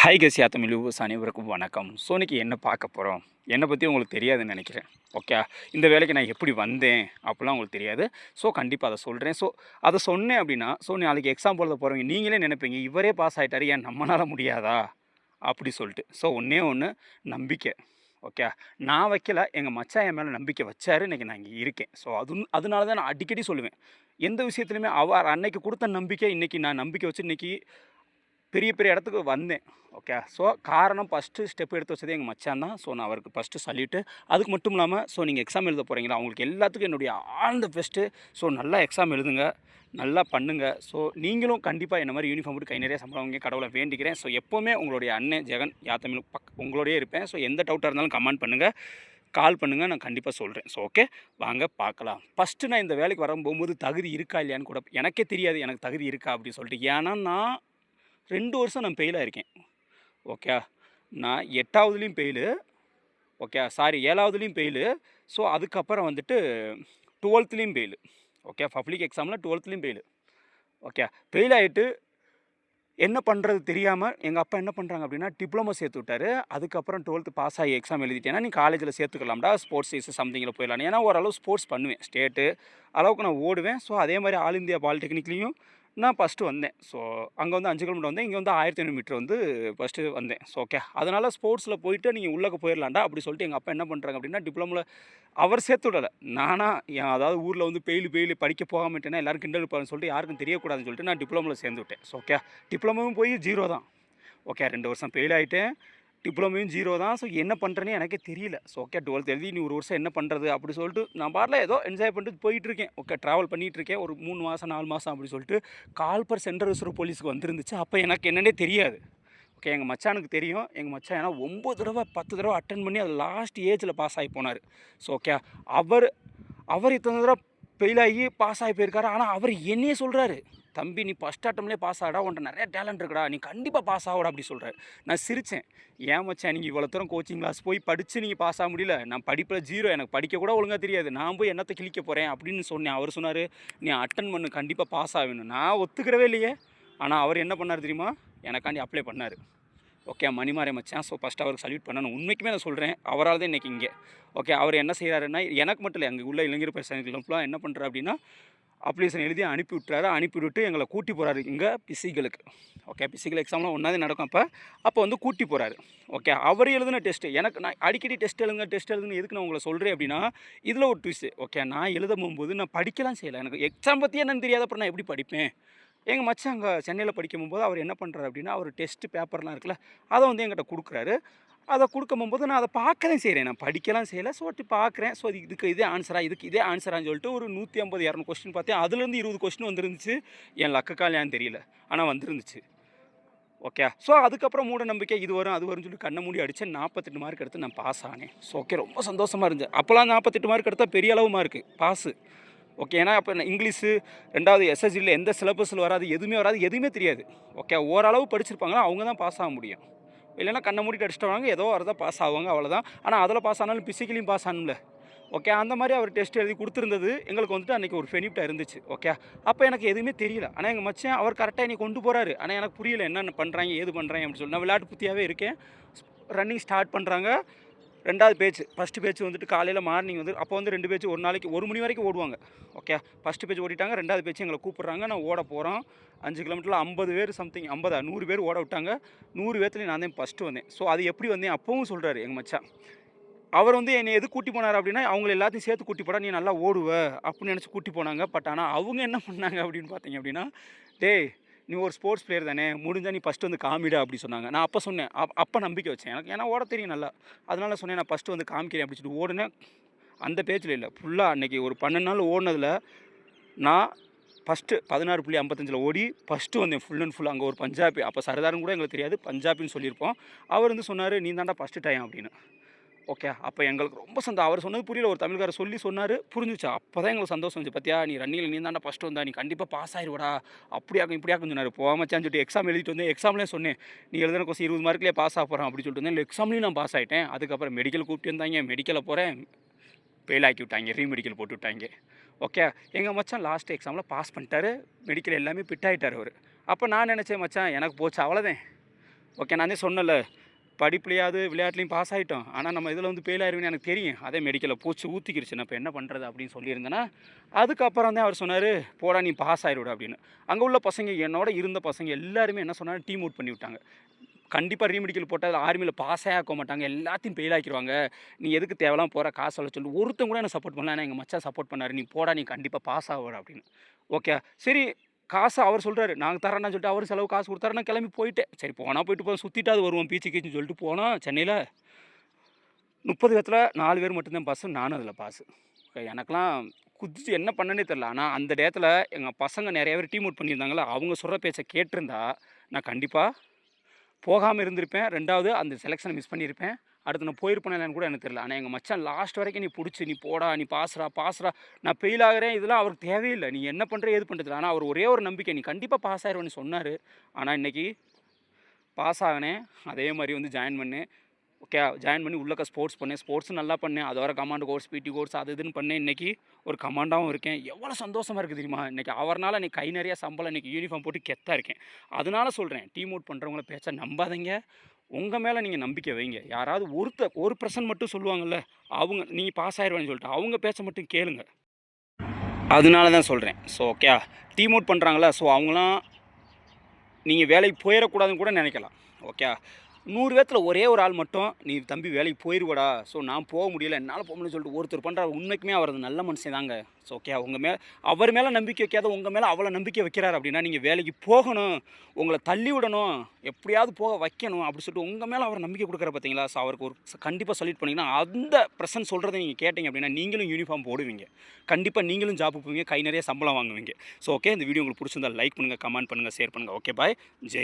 Hi கசியா Tamil viewers அனைவருக்கும் வணக்கம். So இன்றைக்கி என்ன பார்க்க போகிறோம், என்னை பற்றி உங்களுக்கு தெரியாதுன்னு நினைக்கிறேன். ஓகே, இந்த வேலைக்கு நான் எப்படி வந்தேன் அப்படிலாம் உங்களுக்கு தெரியாது. ஸோ கண்டிப்பாக அதை சொல்கிறேன். ஸோ அதை சொன்னேன் அப்படின்னா, நாளைக்கு எக்ஸாம் எழுத போகிறவங்க நீங்களே நினைப்பீங்க, இவரே பாஸ் ஆகிட்டாரு, ஏன் நம்மளால் முடியாதா அப்படி சொல்லிட்டு. ஸோ ஒன்றே ஒன்று, நம்பிக்கை. ஓகே, நான் வைக்கல, எங்கள் மச்சான் என் மேலே நம்பிக்கை வச்சாரு, இன்றைக்கி நான் இங்கே இருக்கேன். ஸோ அதனால தான் நான் அடிக்கடி சொல்லுவேன், எந்த விஷயத்துலையுமே அவர் அன்னைக்கு கொடுத்த நம்பிக்கை இன்றைக்கி நான் நம்பிக்கை வச்சு இன்றைக்கி பெரிய பெரிய இடத்துக்கு வந்தேன். ஓகே, ஸோ காரணம் ஃபஸ்ட்டு ஸ்டெப் எடுத்து வச்சதே எங்கள் மச்சான் தான். ஸோ நான் அவருக்கு ஃபஸ்ட்டு சல்யூட்டு. அதுக்கு மட்டும் இல்லாமல் நீங்கள் எக்ஸாம் எழுத போகிறீங்களா, அவங்களுக்கு எல்லாத்துக்கும் என்னுடைய ஆல் த பெஸ்ட்டு. ஸோ நல்லா எக்ஸாம் எழுதுங்க, நல்லா பண்ணுங்கள். ஸோ நீங்களும் கண்டிப்பாக என்ன மாதிரி யூனிஃபார்ம் போட்டு கை நிறைய சம்பளம் வாங்கி கடவுளை வேண்டிக்கிறேன். ஸோ எப்போவுமே உங்களுடைய அண்ணன் ஜெகன் யாத்தமிழ் உங்களோடயே இருப்பேன். ஸோ எந்த டவுட்டாக இருந்தாலும் கமெண்ட் பண்ணுங்கள், கால் பண்ணுங்கள், நான் கண்டிப்பாக சொல்கிறேன். ஸோ ஓகே, வாங்க பார்க்கலாம். ஃபஸ்ட்டு நான் இந்த வேலைக்கு போகும்போது தகுதி இருக்கா இல்லையான்னு கூட எனக்கே தெரியாது, எனக்கு தகுதி இருக்கா அப்படின்னு சொல்லிட்டு. ஏன்னா நான் 2 வருஷம் நான் ஃபெயிலாக இருக்கேன். ஓகே, நான் 8ஆவதுலேயும் ஃபெயிலு. ஓகே, சாரி 7ஆவதுலேயும் ஃபெயிலு. ஸோ அதுக்கப்புறம் வந்துட்டு 12லேயும் ஃபெயிலு. ஓகே, பப்ளிக் எக்ஸாமில் 12லேயும் ஃபெயிலு. ஓகே, ஃபெயில் ஆகிட்டு என்ன பண்ணுறது தெரியாமல் எங்கள் அப்பா என்ன பண்ணுறாங்க அப்படின்னா, டிப்ளமோ சேர்த்து விட்டார். அதுக்கப்புறம் 12th பாஸ் ஆகி எக்ஸாம் எழுதிட்டேன்னா நீ காலேஜில் சேர்த்துக்கலாம்டா, ஸ்போர்ட்ஸ் சம்திங்கில் போயிடலாம். ஏன்னா ஓரளவு ஸ்போர்ட்ஸ் பண்ணுவேன், ஸ்டேட்டு அளவுக்கு நான் ஓடுவேன். ஸோ அதே மாதிரி ஆல் இந்தியா பாலிடெக்னிக்லேயும் நான் ஃபஸ்ட்டு வந்தேன். ஸோ அங்கே வந்து 5 கிலோமீட்டர் வந்தேன், இங்கே வந்து 1500 மீட்டர் வந்து ஃபஸ்ட்டு வந்தேன். ஸோ ஓகே, அதனால் ஸ்போர்ட்ஸில் போயிட்டு நீங்கள் உள்ளே போயிடலாம்டா அப்படி சொல்லிட்டு எங்கள் அப்பா என்ன பண்ணுறாங்க அப்படின்னா, டிப்ளமோவில் அவர் சேர்த்து விடலை. நானா அதாவது ஊரில் வந்து பெயில் படிக்க போகாமட்டேன்னா எல்லோரும் கிண்டல் இருப்பாங்கன்னு சொல்லிட்டு யாருக்கும் தெரியக்கூடாதுன்னு சொல்லிட்டு நான் டிப்ளமோவில் சேர்ந்து விட்டேன். ஸோ ஓகே, டிப்ளமோவும் போய் 0 தான். ஓகே, 2 வருஷம் ஃபெயில் ஆகிட்டேன், டிப்ளமோவும் 0 தான். ஸோ என்ன பண்ணுறேன்னு எனக்கே தெரியல. ஸோ ஓகே, 12th எழுதி நீ ஒரு வருஷம் என்ன பண்ணுறது அப்படி சொல்லிட்டு நான் பாட்டில் ஏதோ என்ஜாய் பண்ணிட்டு போயிட்டுருக்கேன். ஓகே, ட்ராவல் பண்ணிகிட்ருக்கேன் ஒரு 3 மாதம் 4 மாதம் அப்படி சொல்லிட்டு கால் பர் சென்ட்ரல் ரிசர்வ் போலீஸுக்கு வந்துருந்துச்சு. அப்போ எனக்கு என்னன்னே தெரியாது. ஓகே, எங்கள் மச்சானுக்கு தெரியும். எங்கள் மச்சான் ஏன்னா 9 தடவை 10 தடவை அட்டன் பண்ணி அது லாஸ்ட் ஏஜில் பாஸ் ஆகி போனார். ஸோ ஓகே, அவர் இத்தனை தடவை ஃபெயில் ஆகி பாஸ் ஆகி போயிருக்காரு. ஆனால் அவர் என்னையே சொல்கிறாரு, தம்பி நீ ஃபஸ்ட் அட்டம்லேயே பாஸ் ஆகடா, உன்ட்ட நிறைய டேலண்ட் இருக்குடா, நீ கண்டிப்பாக பாஸ் ஆகடா அப்படி சொல்கிறார். நான் சிரித்தேன், ஏன் மச்சான் நீங்கள் இவ்வளோ தூரம் கோச்சிங் கிளாஸ் போய் படித்து நீங்கள் பாஸ் ஆக முடியல, நான் படிப்பில் 0, எனக்கு படிக்க கூட ஒழுங்காக தெரியாது, நான் போய் என்னத்தை கிழிக்க போகிறேன் அப்படின்னு சொன்னேன். அவர் சொன்னார், நீ அட்டன் பண்ணு, கண்டிப்பாக பாஸ் ஆகணும். நான் ஒத்துக்கிறவே இல்லையே. ஆனால் அவர் என்ன பண்ணார் தெரியுமா, எனக்காண்டி அப்ளை பண்ணார். ஓகே, மணிமாறே மச்சான். ஸோ ஃபஸ்ட்டு அவருக்கு சல்யூட் பண்ணணும். உண்மைக்குமே நான் சொல்கிறேன், அவரால் தான் இன்றைக்கி இங்கே. ஓகே, அவர் என்ன செய்கிறாருன்னா, எனக்கு மட்டும் இல்லை, அங்கே உள்ள இளைஞர் பசங்களுக்குலாம் என்ன பண்ணுறாரு அப்படின்னா, அப்ளிகேஷன் எழுதி அனுப்பி விட்டுறாரு. அனுப்பிவிட்டு எங்களை கூட்டி போகிறாரு இங்கே பிசிக்கலுக்கு. ஓகே, பிசிக்கல் எக்ஸாம்லாம் ஒன்றாவது நடக்கும். அப்போ வந்து கூட்டி போகிறாரு. ஓகே, அவர் எழுதின டெஸ்ட்டு எனக்கு நான் அடிக்கடி டெஸ்ட் எழுதுன்னு எதுக்கு நான் உங்களை சொல்கிறேன் அப்படின்னா, இதில் ஒரு ட்விஸ்ட்டு. ஓகே, நான் எழுத போகும்போது நான் படிக்கலாம் செய்யலை, எனக்கு எக்ஸாம் பற்றி என்னன்னு தெரியாத, அப்புறம் நான் எப்படி படிப்பேன். எங்கள் மச்சான் அங்கே சென்னையில் படிக்கும் போது அவர் என்ன பண்ணுறாரு அப்படின்னா, அவர் டெஸ்ட்டு பேப்பர்லாம் இருக்குல்ல, அதை வந்து என்கிட்ட கொடுக்குறாரு. அதை கொடுக்கும்போது நான் அதை பார்க்க தான் செய்கிறேன், நான் படிக்கலாம் செய்யலை. ஸோ பார்க்குறேன். ஸோ இதுக்கு இதே ஆன்சரா, இதுக்கு இதே ஆன்சரான்னு சொல்லிட்டு ஒரு 150 200 கொஸ்டின் பார்த்தேன். அதுலேருந்து 20 கொஸ்டின் வந்துருந்துச்சு. என் லக்குக்கால் ஏன்னு தெரியல, ஆனால் வந்துருந்துச்சு. ஓகே, ஸோ அதுக்கப்புறம் மூட நம்பிக்கை, இது வரும் அது வரும்னு சொல்லி கண்ணை மூடி அடித்தேன். 48 மார்க் எடுத்து நான் பாஸ் ஆனேன். ஸோ ஓகே, ரொம்ப சந்தோஷமாக இருந்துச்சு. அப்போலாம் 48 மார்க் எடுத்தால் பெரிய அளவு மார்க்கு பாஸு. ஓகே, ஏன்னா அப்போ இங்கிலீஷு 2வது எஸ்எஸ்சியில் எந்த சிலபஸில் வராது, எதுவுமே வராது, எதுவுமே தெரியாது. ஓகே, ஓரளவு படிச்சிருப்பாங்களா அவங்க தான் பாஸ் ஆக முடியும். இல்லைன்னா கண்ணை மூடிட்டு அடிச்சுட்டு வாங்க, ஏதோ வரதான் பாஸ் ஆவாங்க, அவ்வளோதான். ஆனால் அதில் பாஸ் ஆனாலும் பிசிக்கலையும் பாஸ் ஆகணும்ல. ஓகே, அந்த மாதிரி அவர் டெஸ்ட் எழுதி கொடுத்துருந்தது எங்களுக்கு வந்துட்டு அன்றைக்கி ஒரு பெனிஃபிட்டாக இருந்துச்சு. ஓகே, அப்போ எனக்கு எதுவுமே தெரியல. ஆனால் எங்கள் மச்சான் அவர் கரெக்டாக என்னை கொண்டு போகிறாரு. ஆனால் எனக்கு புரியல என்னென்ன பண்ணுறாங்க, ஏது பண்ணுறாங்க அப்படின்னு சொல்லி. நான் விளையாட்டு புத்தியாகவே இருக்கேன். ரன்னிங் ஸ்டார்ட் பண்ணுறாங்க. 2வது பேட்ச், ஃபஸ்ட்டு பேட்ச் வந்துட்டு காலையில் மார்னிங் வந்து அப்போ வந்து 2 பேட்ச் ஒரு நாளைக்கு 1 மணி வரைக்கும் ஓடுவாங்க. ஓகே, ஃபஸ்ட்டு பேட்ச் ஓடிட்டாங்க. 2வது பேட்ச் எங்களை கூப்பிட்றாங்க. நான் ஓட போகிறோம். 5 கிலோமீட்டரில் 50 பேர் சம்திங் 50 100 பேர் ஓட விட்டாங்க. 100 பேர்த்துலேயும் நான் தான் ஃபஸ்ட்டு வந்தேன். ஸோ அது எப்படி வந்தேன் அப்பவும் சொல்கிறாரு எங்கள் மச்சான். அவர் வந்து என்னை எது கூட்டி போனார் அப்படின்னா, அவங்கள எல்லாத்தையும் சேர்த்து கூட்டி போடா, நீ நல்லா ஓடுவ அப்படின்னு நினச்சி கூட்டி போனாங்க. பட் ஆனால் அவங்க என்ன பண்ணாங்க அப்படின்னு பார்த்தீங்க அப்படின்னா, டேய் நீ ஒரு ஸ்போர்ட்ஸ் பிளேயர் தானே, முடிஞ்சால் நீ ஃபஸ்ட்டு வந்து காமிடா அப்படி சொன்னாங்க. நான் அப்போ சொன்னேன், அப்போ நம்பிக்கை வச்சேன் எனக்கு, ஏன்னா ஓட தெரியும் நல்லா. அதனால சொன்னேன், நான் ஃபஸ்ட்டு வந்து காமிக்கிறேன் அப்படி சொல்லிட்டு ஓடுனேன். அந்த பேச்சில் இல்லை, ஃபுல்லாக அன்றைக்கி ஒரு 12 நாள் ஓடினதில் நான் ஃபஸ்ட்டு 16.55 ஓடி ஃபஸ்ட்டு வந்தேன் ஃபுல் அண்ட் ஃபுல். அங்கே ஒரு பஞ்சாபி, அப்போ சரதாரன் கூட எங்களுக்கு தெரியாது, பஞ்சாபின்னு சொல்லியிருப்போம். அவர் வந்து சொன்னார், நீ தாண்டா ஃபஸ்ட்டு டைம் அப்படின்னு. ஓகே, அப்போ எங்களுக்கு ரொம்ப அவர் சொன்னது புரியல, ஒரு தமிழ்காரர் சொன்னார், புரிஞ்சிச்சு. அப்போ தான் எங்களுக்கு சந்தோஷம் வந்துச்சு. பார்த்தியா நீ ரன்னிங்கில் நீ தாண்டா ஃபஸ்ட்டு வந்தா, நீ கண்டிப்பாக பாஸ் ஆகிடுவடா, அப்படியாக்கும் இப்படியாக்கும் சொன்னார். போகாமச்சான்னு சொல்லிட்டு எக்ஸாம் எழுதிட்டு வந்தேன். எக்ஸாம்லேயே சொன்னேன், நீ எழுதுன கொஸ்டின் 20 மார்க்லேயே பாஸ் ஆக போகிறான் அப்படி சொல்லிட்டு வந்தேன். எக்ஸாம்லேயும் நான் பாஸ் ஆகிட்டேன். அதுக்கப்புறம் மெடிக்கல் கூப்பிட்டு வந்தாங்க, மெடிக்கலில் போகிறேன், ஃபெயில் ஆக்கி விட்டாங்க, ரீமெடிக்கல் போட்டு விட்டாங்க. ஓகே, எங்கள் மச்சான் லாஸ்ட் எக்ஸாமில் பாஸ் பண்ணிட்டாரு, மெடிக்கல் எல்லாமே ஃபிட் ஆகிட்டார் அவர். அப்போ நான் நினச்சேன், மச்சான் எனக்கு போச்சு அவ்வளோதான், ஓகே, நான் தான் சொன்னேன்ல, படிப்புலையாவது விளையாட்டுலையும் பாஸ் ஆகிட்டோம். ஆனால் நம்ம இதில் வந்து ஃபெயில் ஆயிருவேன்னு எனக்கு தெரியும். அதே மெடிக்கலில் பூச்சி ஊற்றிக்கிருச்சு. நான் இப்போ என்ன பண்ணுறது அப்படின்னு சொல்லியிருந்தேன்னா, அதுக்கப்புறம் தான் அவர் சொன்னார், போடா நீ பாஸ் ஆகிடுவிட அப்படின்னு. அங்கே உள்ள பசங்க, என்னோட இருந்த பசங்க எல்லாருமே என்ன சொன்னாங்க, டீம் அவுட் பண்ணி விட்டாங்க. கண்டிப்பாக ரீமெடிக்கல் போட்டால் ஆர்மியில் பாஸே ஆக்க மாட்டாங்க, எல்லாத்தையும் ஃபெயில் ஆக்கிடுவாங்க. நீ எதுக்கு தேவையில்லாம போகிற, காசு சொல்ல சொல்லி ஒருத்தன் கூட என்ன சப்போர்ட் பண்ணல. ஆனால் எங்கள் மச்சான் சப்போர்ட் பண்ணார், நீ போடா நீ கண்டிப்பாக பாஸ் ஆகுற அப்படின்னு. ஓகே, சரி காசு அவர் சொல்கிறாரு, நாங்கள் தரேன்னு சொல்லிட்டு அவர் செலவு காசு கொடுத்தாரு. நான் கிளம்பி போயிட்டேன். சரி போனால் போயிட்டு போய் சுற்றிட்டாவது வருவோம் பீச்சு கீச்சுன்னு சொல்லிட்டு போனோம். சென்னையில் 30 பேத்துல 4 பேர் மட்டும்தான் பாஸு, நானும் அதில் பாஸு. எனக்கெலாம் குதிச்சு என்ன பண்ணனே தெரில. ஆனால் அந்த டயத்தில் எங்கள் பசங்க நிறைய பேர் டீம் அவுட் பண்ணியிருந்தாங்களா, அவங்க சொல்கிற பேச்சை கேட்டிருந்தா நான் கண்டிப்பாக போகாமல் இருந்திருப்பேன். 2வது அந்த செலெக்ஷனை மிஸ் பண்ணியிருப்பேன். அடுத்து நான் போயிருப்பேனா இல்லைன்னு கூட எனக்கு தெரியல. ஆனால் எங்கள் மச்சான் லாஸ்ட் வரைக்கும் நீ பிடிச்சி, நீ போடா, நீ பாஸ்ரா பாஸ்ரா, நான் ஃபெயில் ஆகிறேன், இதெல்லாம் அவருக்கு தேவையில்லை. நீ என்ன பண்ணுற ஏது பண்ணுறது. ஆனால் அவர் ஒரே ஒரு நம்பிக்கை, நீ கண்டிப்பாக பாஸ் ஆயிடுவேன்னு சொன்னார். ஆனால் இன்றைக்கி பாஸ் ஆகினேன். அதே மாதிரி வந்து ஜாயின் பண்ணேன். ஓகே, ஜாயின் பண்ணி உள்ளக்க ஸ்போர்ட்ஸ் பண்ணேன். ஸ்போர்ட்ஸும் நல்லா பண்ணேன். அது வர கமாண்ட் கோர்ஸ், பிடி கோர்ஸ் அது இதுன்னு பண்ணேன். இன்றைக்கி ஒரு கமாண்டாகவும் இருக்கேன். எவ்வளோ சந்தோஷமாக இருக்குது தெரியுமா? இன்றைக்கி அவர்னால இன்றைக்கி கை நிறையா சம்பளம், இன்றைக்கி யூனிஃபார்ம் போட்டு கெத்தாக இருக்கேன். அதனால சொல்கிறேன், டீம் அவுட் பண்ணுறவங்கள பேச்ச நம்பாதீங்க. உங்கள் மேலே நீங்கள் நம்பிக்கை வைங்க. யாராவது ஒரு பர்சன்ட் மட்டும் சொல்லுவாங்கள்ல, அவங்க நீங்கள் பாஸ் ஆயிடுவேன்னு சொல்லிட்டு அவங்க பேச்ச மட்டும் கேளுங்க. அதனால தான் சொல்கிறேன். ஸோ ஓகே, டீம் அவுட் பண்ணுறாங்களா, ஸோ அவங்களாம் நீங்கள் வேலைக்கு போயிடக்கூடாதுன்னு கூட நினைக்கலாம். ஓகே, 100 பேத்துல ஒரே ஒரு ஆள் மட்டும், நீ தம்பி வேலைக்கு போயிடுவடா, ஸோ நான் போக முடியல, என்னால் போக முடியலன்னு சொல்லிட்டு ஒருத்தர் பண்ணுறாரு. உண்மைக்குமே அவர் நல்ல மனுஷன் தாங்க. ஸோ ஓகே, அவர் மேலே நம்பிக்கை வைக்காத உங்கள் மேலே அவ்வளோ நம்பிக்கை வைக்கிறார் அப்படின்னா, நீங்கள் வேலைக்கு போகணும், உங்களை தள்ளி விடணும், எப்படியாவது போக வைக்கணும் அப்படி சொல்லிட்டு உங்கள் மேலே அவர் நம்பிக்கை கொடுக்குற பார்த்தீங்களா. ஸோ அவருக்கு ஒரு கண்டிப்பாக சொல்லிட்டு பண்ணிங்கன்னா, அந்த பிரசன்ட் சொல்கிறத நீங்கள் கேட்டிங்க அப்படின்னா, நீங்களும் யூனிஃபார்ம் போடுவீங்க. கண்டிப்பாக நீங்களும் ஜாப்புக்கு போவீங்க, கை நிறைய சம்பளம் வாங்குவீங்க. ஸோ ஓகே, இந்த வீடியோ உங்களுக்கு பிடிச்சிருந்தா லைக் பண்ணுங்கள், கமெண்ட் பண்ணுங்கள், ஷேர் பண்ணுங்கள். Okay bye, Jai.